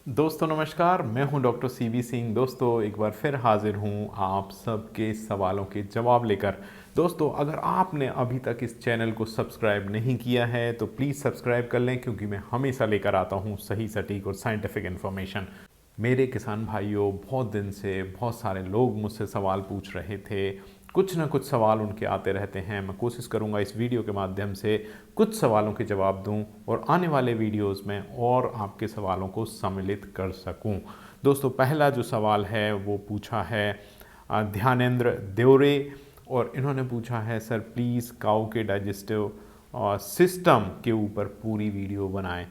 दोस्तों नमस्कार, मैं हूं डॉक्टर सीवी सिंह। दोस्तों एक बार फिर हाजिर हूं आप सबके सवालों के जवाब लेकर। दोस्तों अगर आपने अभी तक इस चैनल को सब्सक्राइब नहीं किया है तो प्लीज़ सब्सक्राइब कर लें, क्योंकि मैं हमेशा लेकर आता हूं सही सटीक और साइंटिफिक इन्फॉर्मेशन। मेरे किसान भाइयों, बहुत दिन से बहुत सारे लोग मुझसे सवाल पूछ रहे थे। कुछ ना कुछ सवाल उनके आते रहते हैं। मैं कोशिश करूंगा इस वीडियो के माध्यम से कुछ सवालों के जवाब दूं और आने वाले वीडियोस में और आपके सवालों को सम्मिलित कर सकूं। दोस्तों पहला जो सवाल है वो पूछा है ध्यानेंद्र देवरे, और इन्होंने पूछा है सर प्लीज़ काऊ के डाइजेस्टिव सिस्टम के ऊपर पूरी वीडियो बनाएं।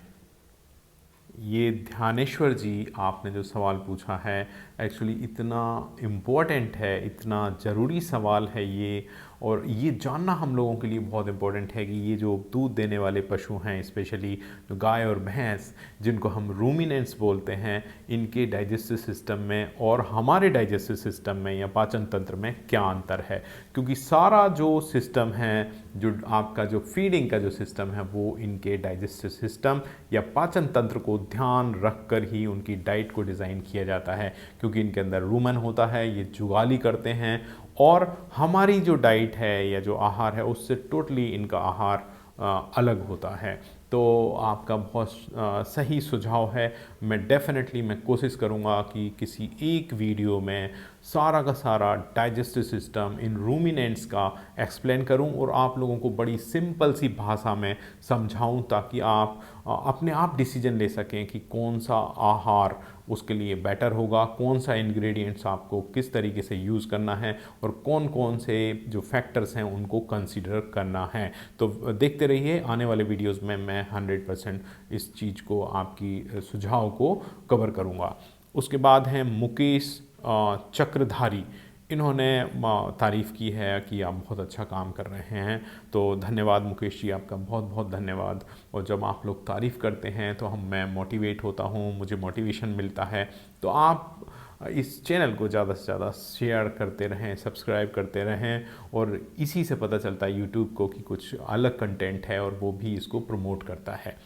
ये ध्यानेश्वर जी, आपने जो सवाल पूछा है एक्चुअली इतना इम्पोर्टेंट है, इतना ज़रूरी सवाल है ये। और ये जानना हम लोगों के लिए बहुत इम्पोर्टेंट है कि ये जो दूध देने वाले पशु हैं, स्पेशली जो गाय और भैंस, जिनको हम रूमिनेंट्स बोलते हैं, इनके डाइजेस्टिव सिस्टम में और हमारे डाइजेस्टिव सिस्टम में या पाचन तंत्र में क्या अंतर है। क्योंकि सारा जो सिस्टम है, जो आपका जो फीडिंग का जो सिस्टम है, वो इनके डाइजेस्टिव सिस्टम या पाचन तंत्र को ध्यान रख कर ही उनकी डाइट को डिज़ाइन किया जाता है। क्योंकि इनके अंदर रूमन होता है, ये जुगाली करते हैं, और हमारी जो डाइट है या जो आहार है उससे टोटली इनका आहार अलग होता है। तो आपका बहुत सही सुझाव है। मैं कोशिश करूँगा कि किसी एक वीडियो में सारा का सारा डाइजेस्टिव सिस्टम इन रूमिनेंट्स का एक्सप्लेन करूं और आप लोगों को बड़ी सिंपल सी भाषा में समझाऊं, ताकि आप अपने आप डिसीजन ले सकें कि कौन सा आहार उसके लिए बेटर होगा, कौन सा इंग्रेडिएंट्स आपको किस तरीके से यूज़ करना है और कौन कौन से जो फैक्टर्स हैं उनको कंसीडर करना है। तो देखते रहिए, आने वाले वीडियोस में मैं 100% इस चीज़ को, आपकी सुझाव को कवर करूँगा। उसके बाद हैं मुकेश चक्रधारी। इन्होंने तारीफ़ की है कि आप बहुत अच्छा काम कर रहे हैं। तो धन्यवाद मुकेश जी, आपका बहुत बहुत धन्यवाद। और जब आप लोग तारीफ़ करते हैं तो मैं मोटिवेट होता हूँ, मुझे मोटिवेशन मिलता है। तो आप इस चैनल को ज़्यादा से ज़्यादा शेयर करते रहें, सब्सक्राइब करते रहें, और इसी से पता चलता है यूट्यूब को कि कुछ अलग कंटेंट है और वो भी इसको प्रमोट करता है।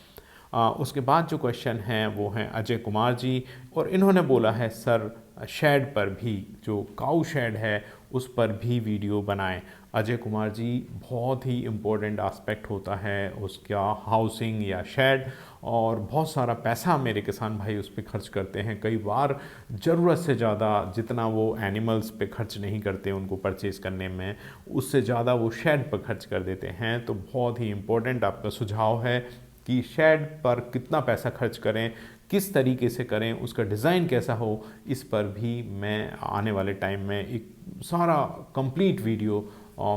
उसके बाद जो क्वेश्चन हैं वो हैं अजय कुमार जी, और इन्होंने बोला है सर शेड पर भी, जो काऊ शेड है उस पर भी वीडियो बनाएं। अजय कुमार जी, बहुत ही इम्पोर्टेंट एस्पेक्ट होता है उसका हाउसिंग या शेड, और बहुत सारा पैसा मेरे किसान भाई उस पर खर्च करते हैं। कई बार ज़रूरत से ज़्यादा, जितना वो एनिमल्स पे खर्च नहीं करते उनको परचेज़ करने में, उससे ज़्यादा वो शेड पर खर्च कर देते हैं। तो बहुत ही इम्पोर्टेंट आपका सुझाव है कि शेड पर कितना पैसा खर्च करें, किस तरीके से करें, उसका डिज़ाइन कैसा हो, इस पर भी मैं आने वाले टाइम में एक सारा कंप्लीट वीडियो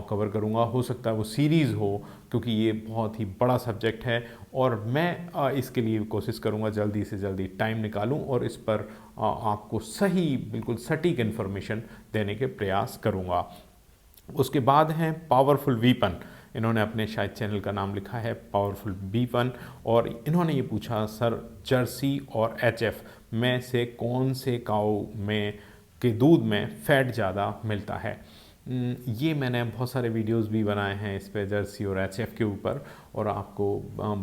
कवर करूँगा। हो सकता है वो सीरीज़ हो, क्योंकि ये बहुत ही बड़ा सब्जेक्ट है, और मैं इसके लिए कोशिश करूँगा जल्दी से जल्दी टाइम निकालूँ और इस पर आपको सही, बिल्कुल सटीक इन्फॉर्मेशन देने के प्रयास करूँगा। उसके बाद हैं पावरफुल वीपन। इन्होंने अपने शायद चैनल का नाम लिखा है पावरफुल वीपन, और इन्होंने ये पूछा सर जर्सी और एचएफ में से कौन से काऊ में के दूध में फ़ैट ज़्यादा मिलता है। ये मैंने बहुत सारे वीडियोस भी बनाए हैं इस पे, जर्सी और एचएफ के ऊपर, और आपको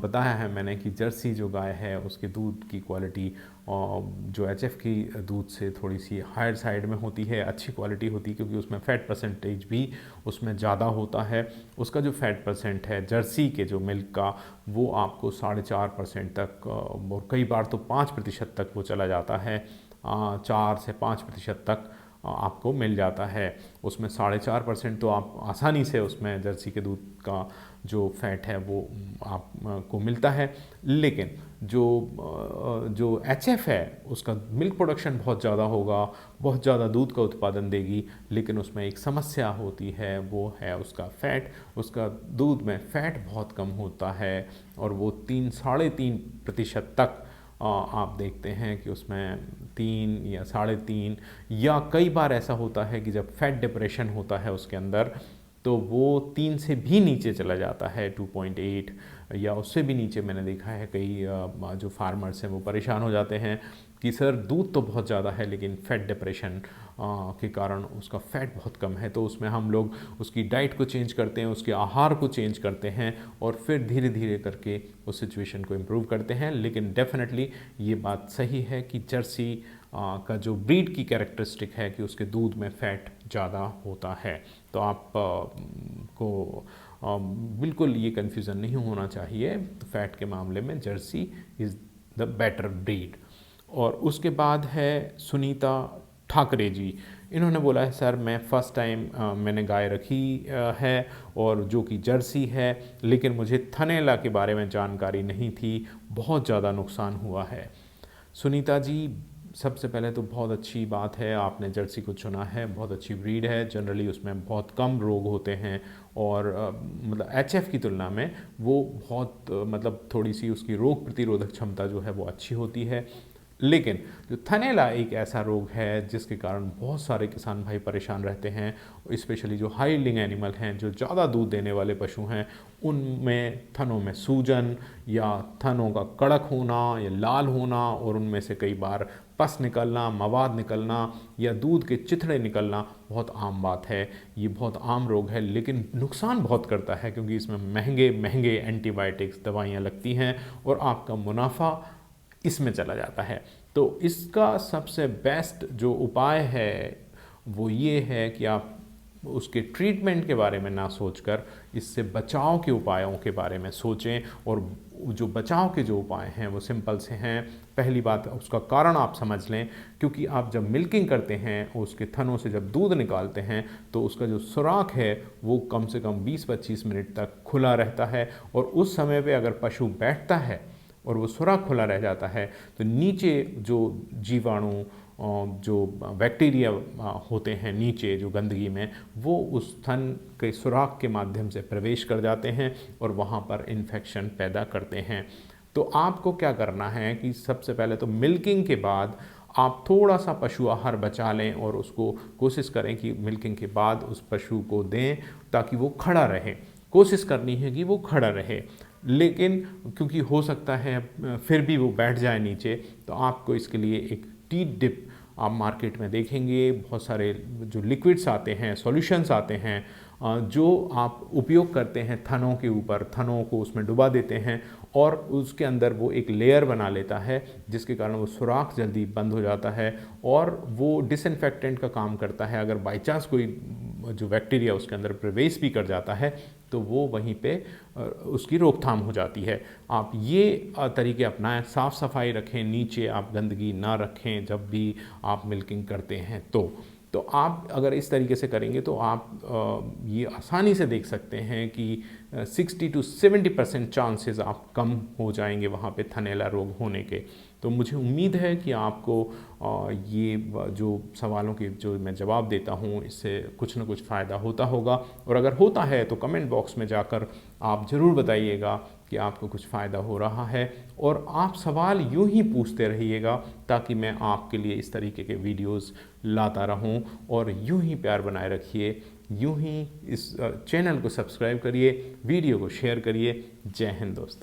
बताया है मैंने कि जर्सी जो गाय है उसके दूध की क्वालिटी जो एचएफ की दूध से थोड़ी सी हायर साइड में होती है, अच्छी क्वालिटी होती है, क्योंकि उसमें फ़ैट परसेंटेज भी उसमें ज़्यादा होता है। उसका जो फ़ैट परसेंट है जर्सी के जो मिल्क का, वो आपको 4.5% तक, और कई बार तो 5% तक वो चला जाता है। 4 से 5% तक आपको मिल जाता है। उसमें 4.5% तो आप आसानी से उसमें जर्सी के दूध का जो फ़ैट है वो आपको मिलता है। लेकिन जो एचएफ है उसका मिल्क प्रोडक्शन बहुत ज़्यादा होगा, बहुत ज़्यादा दूध का उत्पादन देगी, लेकिन उसमें एक समस्या होती है, वो है उसका फ़ैट। उसका दूध में फ़ैट बहुत कम होता है, और वो 3-3.5% तक आप देखते हैं कि उसमें 3 या 3.5, या कई बार ऐसा होता है कि जब फैट डिप्रेशन होता है उसके अंदर, तो वो 3 से भी नीचे चला जाता है, 2.8 या उससे भी नीचे। मैंने देखा है कई जो फार्मर्स हैं वो परेशान हो जाते हैं कि सर दूध तो बहुत ज़्यादा है लेकिन फ़ैट डिप्रेशन के कारण उसका फ़ैट बहुत कम है। तो उसमें हम लोग उसकी डाइट को चेंज करते हैं, उसके आहार को चेंज करते हैं और फिर धीरे धीरे करके उस सिचुएशन को इम्प्रूव करते हैं। लेकिन डेफिनेटली ये बात सही है कि जर्सी का जो ब्रीड की कैरेक्टरिस्टिक है कि उसके दूध में फ़ैट ज़्यादा होता है। तो आप को बिल्कुल ये कन्फ्यूज़न नहीं होना चाहिए। तो फ़ैट के मामले में Jersey is the better breed. और उसके बाद है सुनीता ठाकरे जी। इन्होंने बोला है सर मैं फ़र्स्ट टाइम मैंने गाय रखी है और जो कि जर्सी है, लेकिन मुझे थनैला के बारे में जानकारी नहीं थी, बहुत ज़्यादा नुकसान हुआ है। सुनीता जी, सबसे पहले तो बहुत अच्छी बात है आपने जर्सी को चुना है, बहुत अच्छी ब्रीड है। जनरली उसमें बहुत कम रोग होते हैं और मतलब एचएफ की तुलना में वो बहुत मतलब थोड़ी सी उसकी रोग प्रतिरोधक क्षमता जो है वो अच्छी होती है। लेकिन जो थनैला एक ऐसा रोग है जिसके कारण बहुत सारे किसान भाई परेशान रहते हैं, स्पेशली जो हाई यील्डिंग एनिमल हैं, जो ज़्यादा दूध देने वाले पशु हैं, उनमें थनों में सूजन या थनों का कड़क होना या लाल होना और उनमें से कई बार पस निकलना, मवाद निकलना या दूध के चिथड़े निकलना बहुत आम बात है। ये बहुत आम रोग है लेकिन नुकसान बहुत करता है क्योंकि इसमें महंगे महंगे एंटीबायोटिक्स दवाइयाँ लगती हैं और आपका मुनाफा इसमें चला जाता है। तो इसका सबसे बेस्ट जो उपाय है वो ये है कि आप उसके ट्रीटमेंट के बारे में ना सोचकर इससे बचाव के उपायों के बारे में सोचें। और जो बचाव के जो उपाय हैं वो सिंपल से हैं। पहली बात, उसका कारण आप समझ लें, क्योंकि आप जब मिल्किंग करते हैं उसके थनों से जब दूध निकालते हैं तो उसका जो सुराख है वो कम से कम 20-25 मिनट तक खुला रहता है और उस समय पे अगर पशु बैठता है और वो सुराख खुला रह जाता है तो नीचे जो जीवाणु जो बैक्टीरिया होते हैं नीचे जो गंदगी में, वो उस थन के सुराख के माध्यम से प्रवेश कर जाते हैं और वहाँ पर इन्फेक्शन पैदा करते हैं। तो आपको क्या करना है कि सबसे पहले तो मिल्किंग के बाद आप थोड़ा सा पशु आहार बचा लें और उसको कोशिश करें कि मिल्किंग के बाद उस पशु को दें ताकि वो खड़ा रहे। कोशिश करनी है कि वो खड़ा रहे, लेकिन क्योंकि हो सकता है फिर भी वो बैठ जाए नीचे, तो आपको इसके लिए एक टी डिप आप मार्केट में देखेंगे, बहुत सारे जो लिक्विड्स आते हैं, सॉल्यूशंस आते हैं जो आप उपयोग करते हैं थनों के ऊपर, थनों को उसमें डुबा देते हैं और उसके अंदर वो एक लेयर बना लेता है जिसके कारण वो सुराख जल्दी बंद हो जाता है और वो डिसइंफेक्टेंट का काम करता है। अगर बाई चांस कोई जो बैक्टीरिया उसके अंदर प्रवेश भी कर जाता है तो वो वहीं पे उसकी रोकथाम हो जाती है। आप ये तरीके अपनाएं, साफ़ सफाई रखें, नीचे आप गंदगी ना रखें जब भी आप मिल्किंग करते हैं। तो आप अगर इस तरीके से करेंगे तो आप ये आसानी से देख सकते हैं कि 60 to 70% चांसेस आप कम हो जाएंगे वहाँ पे थनैला रोग होने के। तो मुझे उम्मीद है कि आपको ये जो सवालों के जो मैं जवाब देता हूँ इससे कुछ ना कुछ फ़ायदा होता होगा, और अगर होता है तो कमेंट बॉक्स में जाकर आप ज़रूर बताइएगा कि आपको कुछ फ़ायदा हो रहा है। और आप सवाल यूं ही पूछते रहिएगा ताकि मैं आपके लिए इस तरीके के वीडियोस लाता रहूं, और यूं ही प्यार बनाए रखिए, यूं ही इस चैनल को सब्सक्राइब करिए, वीडियो को शेयर करिए। जय हिंद दोस्तों।